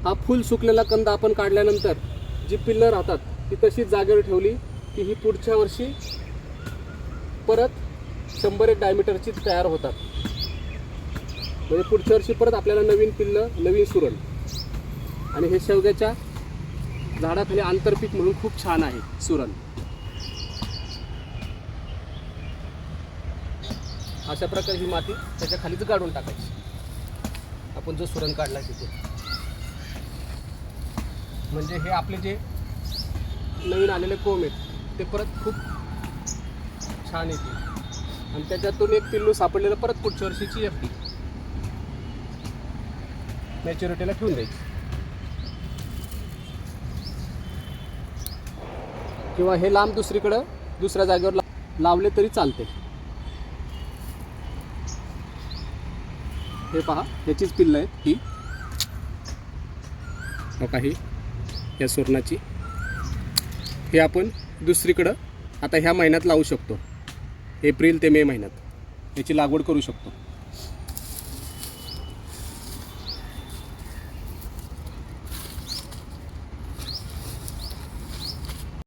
हा फुल सुकलेला कंद आपण काढल्यानंतर जी पिल्लं राहतात ती तशीच जागेवर ठेवली की ही पुढच्या वर्षी परत 100 डायमीटरची तयार होतात. म्हणजे पुढच्या वर्षी परत आपल्याला नवीन पिल्लं, नवीन सुरण. आणि हे शेवग्याच्या झाडाखाली आंतरपीक म्हणून खूप छान आहे सुरण. अशा प्रकारे ही माती त्याच्या खालीच गाडून टाकायची, आपण जो सुरण काढला तिथे. म्हणजे हे आपले जे नवीन आलेले कोंब आहेत ते परत खूप छान येतील आणि त्याच्यातून एक पिल्लू सापडलेलं परत पुढच्या वर्षीची एफडी मॅच्युरिटीला ठेवून द्यायची. किंवा हे लांब दुसरीकडं दुसऱ्या जागेवर लावले तरी चालते. हे पहा, ह्याचीच पिल्लं आहेत ही. काही या सुरणाची हे आपण दुसरीकडं आता ह्या महिन्यात लावू शकतो. एप्रिल ते मे महिन्यात याची लागवड करू शकतो.